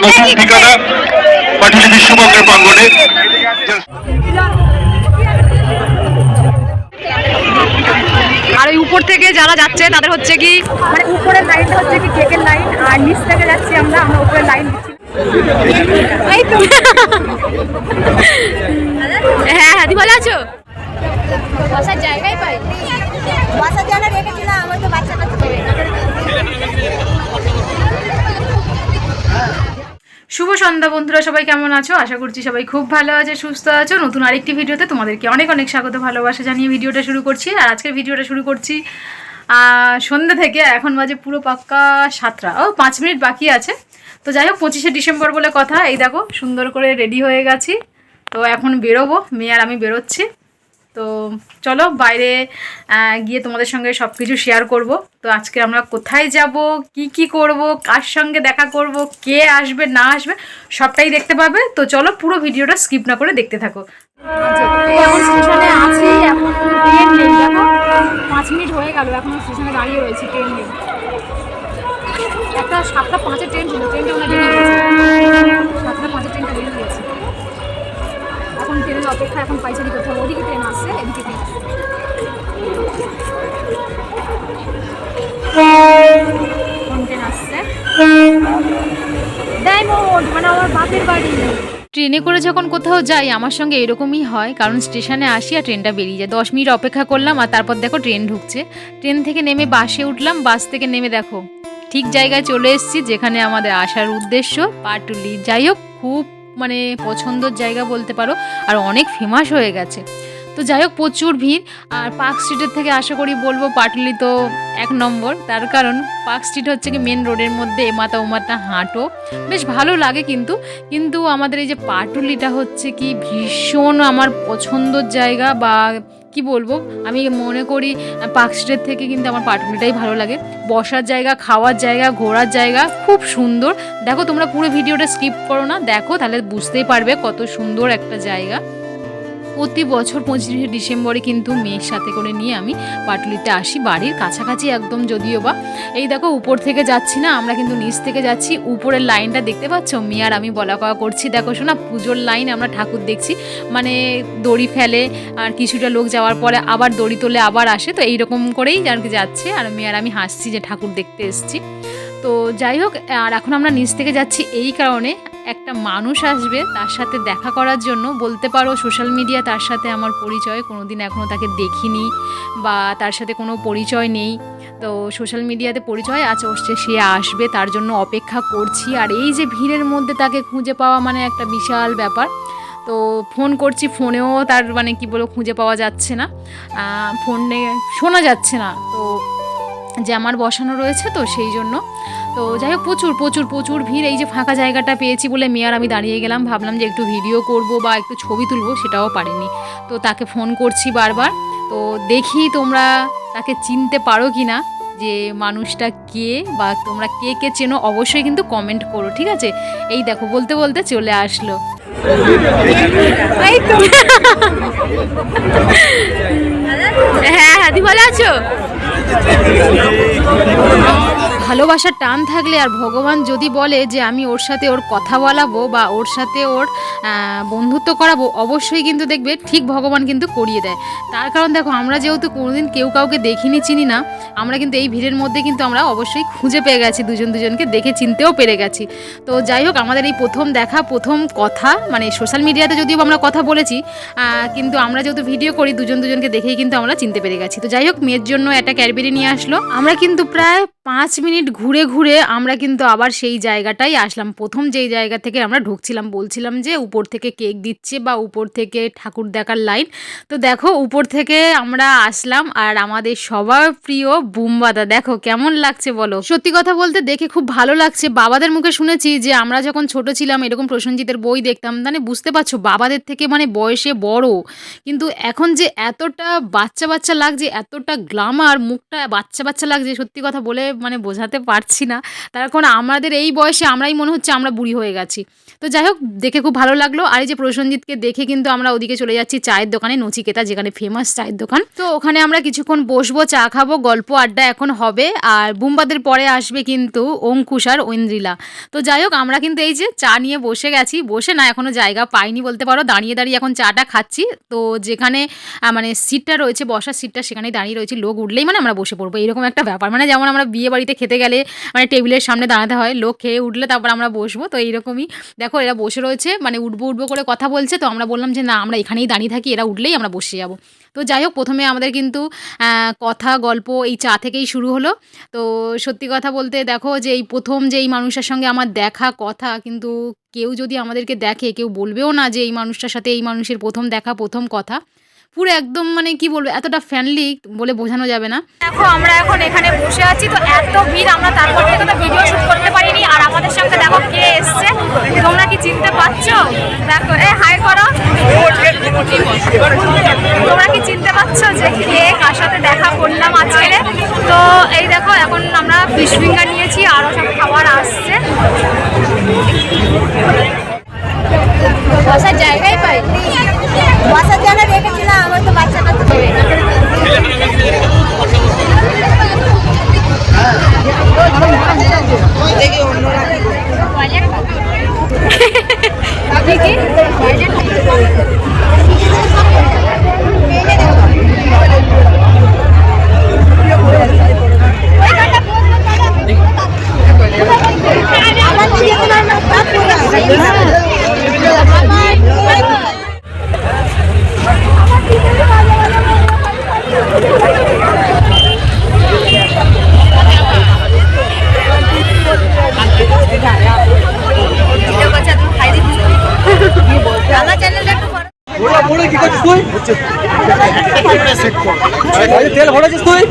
নতুন ঠিকানা পাটুলি বিশ্বমন্দির প্রাঙ্গণে। আর ওই উপর থেকে যারা যাচ্ছে তাদের হচ্ছে কি মানে উপরের লাইনটা হচ্ছে কি কেকের লাইন, আর নিচ থেকে যাচ্ছি আমরা উপরের লাইন দিচ্ছি। হ্যাঁ হ্যাঁ, ভালো আছো? বসার জায়গাই পাই, বসার জায়গা রেখেছিলাম, আমার তো বাচ্চা কাচ্চা পাবে। শুভ সন্ধ্যা বন্ধুরা, সবাই কেমন আছো? আশা করছি সবাই খুব ভালো আছে, সুস্থ আছো। নতুন আরেকটি ভিডিওতে তোমাদেরকে অনেক অনেক স্বাগত, ভালোবাসা জানিয়ে ভিডিওটা শুরু করছি। আর আজকের ভিডিওটা শুরু করছি সন্ধ্যা থেকে। এখন বাজে পুরো পাক্কা 7টা, 5 মিনিট বাকি আছে। তো যাই হোক, 25শে ডিসেম্বর বলে কথা। এই দেখো সুন্দর করে রেডি হয়ে গেছি। তো এখন বেরোবো, মেয়ে আর আমি বেরোচ্ছি। তো চলো বাইরে গিয়ে তোমাদের সঙ্গে সব কিছু শেয়ার করব। তো আজকে আমরা কোথায় যাব, কি করব, কার সঙ্গে দেখা করব, কে আসবে না আসবে সবটাই দেখতে পাবে। তো চলো পুরো ভিডিওটা স্কিপ না করে দেখতে থাকো। এখন স্টেশনে আছি, এখন ট্রেন নেই। দেখো 5 মিনিট হয়ে গেল, এখন স্টেশনে দাঁড়িয়ে রয়েছি, ট্রেন নেই। একটা 7টা 5-এর ট্রেন ছিল, ট্রেনটা ওনার জন্য 7টা 5-এর ট্রেনটা বেরিয়ে গিয়েছে। এখন ট্রেনের অপেক্ষা, এখন পাইচারি কোথাও। ওদিকে ট্রেন আসছে, এদিকে ট্রেন আসছে। ট্রেন আসছে ডায়মন্ড, মানে আমার বাপের বাড়ি। ট্রেনে করে যখন কোথাও যাই আমার সঙ্গে এরকমই হয়, কারণ স্টেশনে আসি আর ট্রেনটা বেরিয়ে যায়। 10 মিনিট অপেক্ষা করলাম আর তারপর দেখো ট্রেন ঢুকছে। ট্রেন থেকে নেমে বাসে উঠলাম, বাস থেকে নেমে দেখো ঠিক জায়গায় চলে এসেছি যেখানে আমাদের আসার উদ্দেশ্য, পাটুলি। যাই হোক, খুব মানে পছন্দের জায়গা বলতে পারো, আর অনেক ফেমাস হয়ে গেছে। তো যাই হোক, প্রচুর ভিড়। আর পার্ক স্ট্রিটের থেকে আশা করি বলবো পাটুলি তো 1 নম্বর। তার কারণ পার্ক স্ট্রিট হচ্ছে কি মেন রোডের মধ্যে, এমাথা ওমাথা হাঁটো, বেশ ভালো লাগে। কিন্তু আমাদের এই যে পাটুলিটা হচ্ছে কি ভীষণ আমার পছন্দের জায়গা, বা কি বলবো, আমি মনে করি পার্ক স্ট্রিটের থেকে কিন্তু আমার পাটুলিটাই ভালো লাগে। বসার জায়গা, খাওয়ার জায়গা, ঘোরার জায়গা খুব সুন্দর। দেখো তোমরা পুরো ভিডিওটা স্কিপ করো না, দেখো তাহলে বুঝতেই পারবে কত সুন্দর একটা জায়গা। প্রতি বছর 25শে ডিসেম্বরে কিন্তু মেয়ের সাথে করে নিয়ে আমি পাটুলিতে আসি, বাড়ির কাছাকাছি একদম। যদিও বা এই দেখো উপর থেকে যাচ্ছি না, আমরা কিন্তু নিচ থেকে যাচ্ছি। উপরের লাইনটা দেখতে পাচ্ছ, মেয়ে আর আমি বলা কওয়া করছি। দেখো শোনা, পুজোর লাইন, আমরা ঠাকুর দেখছি, মানে দড়ি ফেলে আর কিছুটা লোক যাওয়ার পরে আবার দড়ি তোলে, আবার আসে। তো এইরকম করেই আর কি যাচ্ছে, আর মেয়ে আর আমি হাসছি যে ঠাকুর দেখতে এসেছি। তো যাই হোক, আর এখন আমরা নিচ থেকে যাচ্ছি এই কারণে, একটা মানুষ আসবে তার সাথে দেখা করার জন্য। বলতে পারো সোশ্যাল মিডিয়া তার সাথে আমার পরিচয়, কোনোদিন এখনও তাকে দেখিনি বা তার সাথে কোনো পরিচয় নেই। তো সোশ্যাল মিডিয়াতে পরিচয় আছে, সে আসবে, তার জন্য অপেক্ষা করছি। আর এই যে ভিড়ের মধ্যে তাকে খুঁজে পাওয়া মানে একটা বিশাল ব্যাপার। তো ফোন করছি, ফোনেও তার মানে কি বলবো, খুঁজে পাওয়া যাচ্ছে না, ফোনে শোনা যাচ্ছে না। তো যে আমার বসানো রয়েছে, তো সেই জন্য। তো যাই হোক, প্রচুর প্রচুর প্রচুর ভিড়। এই যে ফাঁকা জায়গাটা পেয়েছি বলে মেয়ে আর আমি দাঁড়িয়ে গেলাম, ভাবলাম যে একটু ভিডিও করব বা একটু ছবি তুলবো, সেটাও পারিনি। তো তাকে ফোন করছি বারবার। তো দেখি তোমরা তাকে চিনতে পারো কি না, যে মানুষটা কে, বা তোমরা কে কে চেনো অবশ্যই কিন্তু কমেন্ট করো, ঠিক আছে? এই দেখো বলতে বলতে চলে আসলো। হ্যাঁ হ্যাঁ, দি ভালো আছো? ভালোবাসার টান থাকলে আর ভগবান যদি বলে যে আমি ওর সাথে ওর কথা বলাবো বা ওর সাথে ওর বন্ধুত্ব করাবো, অবশ্যই কিন্তু দেখবে ঠিক ভগবান কিন্তু করিয়ে দেয়। তার কারণ দেখো, আমরা যেহেতু কোনোদিন কেউ কাউকে দেখিনি, চিনি না, আমরা কিন্তু এই ভিড়ের মধ্যে কিন্তু আমরা অবশ্যই খুঁজে পেয়ে গেছি, দুজনকে দেখে চিনতেও পেরে গেছি। তো যাই হোক, আমাদের এই প্রথম দেখা, প্রথম কথা, মানে সোশ্যাল মিডিয়াতে যদিও আমরা কথা বলেছি, কিন্তু আমরা যেহেতু ভিডিও করি, দুজনকে দেখেই কিন্তু আমরা চিনতে পেরে গেছি। তো যাই হোক, মেয়ের জন্য একটা ক্যাডবেরি নিয়ে আসলো। আমরা কিন্তু প্রায় 5 মিনিট ঘুরে ঘুরে আমরা কিন্তু আবার সেই জায়গাটাই আসলাম। প্রথম যেই জায়গা থেকে আমরা ঢুকছিলাম, বলছিলাম যে উপর থেকে কেক দিচ্ছে বা উপর থেকে ঠাকুর দেখার লাইন। তো দেখো উপর থেকে আমরা আসলাম, আর আমাদের সবার প্রিয় বুম্বাদা দেখো কেমন লাগছে বলো। সত্যি কথা বলতে দেখে খুব ভালো লাগছে। বাবাদের মুখে শুনেছি যে আমরা যখন ছোট ছিলাম এরকম প্রসেনজিতের বই দেখতাম, মানে বুঝতে পারছো বাবাদের থেকে মানে বয়সে বড়, কিন্তু এখন যে এতটা বাচ্চা বাচ্চা লাগছে, এতটা গ্লামার, মুখটা বাচ্চা বাচ্চা লাগছে, সত্যি কথা বলে মানে বোঝাতে পারছি না। তার কারণ আমাদের এই বয়সে আমরাই মনে হচ্ছে আমরা বুড়ি হয়ে গেছি। তো যাই হোক, দেখে খুব ভালো লাগলো। আর এই যে প্রসেনজিৎকে দেখে কিন্তু আমরা ওদিকে চলে যাচ্ছি চায়ের দোকানে, নচিকেতা, যেখানে ফেমাস চায়ের দোকান। তো ওখানে আমরা কিছুক্ষণ বসবো, চা খাবো, গল্প আড্ডা এখন হবে। আর বুম্বাদের পরে আসবে কিন্তু অঙ্কুশ আর ঐন্দ্রিলা। তো যাই হোক, আমরা কিন্তু এই যে চা নিয়ে বসে গেছি, বসে না এখনো জায়গা পাইনি বলতে পারো, দাঁড়িয়ে দাঁড়িয়ে এখন চাটা খাচ্ছি। তো যেখানে মানে সিটটা রয়েছে, বসার সিটটা, সেখানেই দাঁড়িয়ে রয়েছি, লোক উঠলেই মানে আমরা বসে পড়বো, এরকম একটা ব্যাপার। মানে যেমন আমরা বিয়ে বাড়িতে খেতে গেলে মানে টেবিলের সামনে দাঁড়াতে হয়, লোক খেয়ে উঠলে তারপর আমরা বসবো, তো এইরকমই দেখো এরা বসে রয়েছে, মানে উঠবো উঠবো করে কথা বলছে। তো আমরা বললাম যে না, আমরা এখানেই দাঁড়িয়ে থাকি, এরা উঠলেই আমরা বসে যাবো। তো যাই হোক, প্রথমে আমাদের কিন্তু কথা গল্প এই চা থেকেই শুরু হলো। তো সত্যি কথা বলতে দেখো যে এই প্রথম যে এই মানুষটার সঙ্গে আমার দেখা কথা, কিন্তু কেউ যদি আমাদেরকে দেখে কেউ বলবেও না যে এই মানুষটার সাথে এই মানুষের প্রথম দেখা প্রথম কথা। পুরো একদম মানে কি বলবো, এতটা ফ্রেন্ডলি বলে বোঝানো যাবে না। দেখো আমরা এখন এখানে বসে আছি, তো এত ভিড়, আমরা তারপর থেকে তো ভিডিও শুট করতে পারিনি। আর আমাদের সঙ্গে দেখো কে এসছে, তোমরা কি চিনতে পারছো? দেখো, হাই করো, তোমরা কি চিনতে পারছো যে কে কার সাথে দেখা করলাম আজকে? তো এই দেখো, এখন আমরা ফিশ ফিঙ্গার নিয়েছি, আরও সব খাবার আসছে। বসার জায়গাই পাই, বসার জায়গা রেখেছিলাম, আমার তো বাচ্চাটা তো তেল ভরেছিস তুই?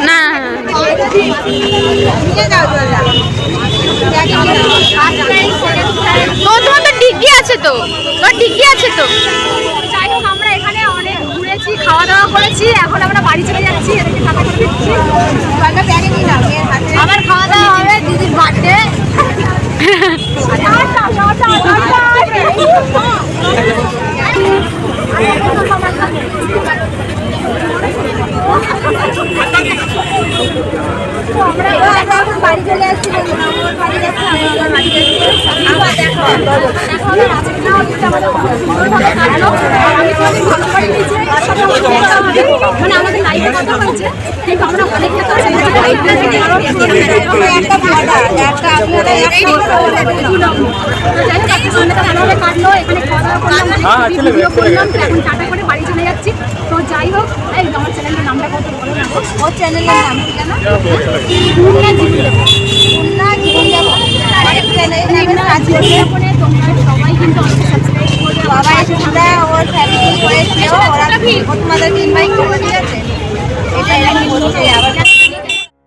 না তোমার তো ডিগ্রি আছে, তো তোমার ডিগ্রি আছে তো। যাই হোক, আমরা এখানে অনেক ঘুরেছি, খাওয়া দাওয়া করেছি, এখন আমরা বাড়ি চলে যাচ্ছি। আবার খাওয়া দাওয়া হবে, দিদির বার্থডে। বাড়ি চলে আসছি, মানে আমাদের লাইফে কথা হয়েছে, কিন্তু আমরা অনেক কাটলো এখানে এখন টাটা করে বাড়ি চলে যাচ্ছি। তো যাই হোক, এই আমার চ্যানেলের নামটা কত বলো না, ওর চ্যানেলের নাম কি জানো? সবাই কিন্তু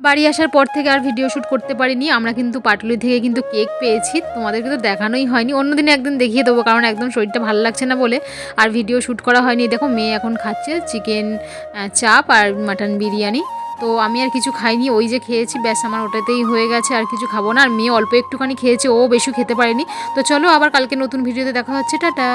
বাড়ি আসার পর থেকে আর ভিডিও শ্যুট করতে পারিনি। আমরা কিন্তু পাটুলি থেকে কিন্তু কেক পেয়েছি, তোমাদেরকে তো দেখানোই হয়নি, অন্যদিন একদিন দেখিয়ে দেবো, কারণ একদম শরীরটা ভালো লাগছে না বলে আর ভিডিও শ্যুট করা হয়নি। দেখো মেয়ে এখন খাচ্ছে চিকেন চাপ আর মাটন বিরিয়ানি। তো আমি আর কিছু খাইনি, ওই যে খেয়েছি ব্যাস, আমার ওটাতেই হয়ে গেছে, আর কিছু খাবো না। আর মেয়ে অল্প একটুখানি খেয়েছে, ও বেশি খেতে পারেনি। তো চলো আবার কালকে নতুন ভিডিওতে দেখা হচ্ছে, টাটা।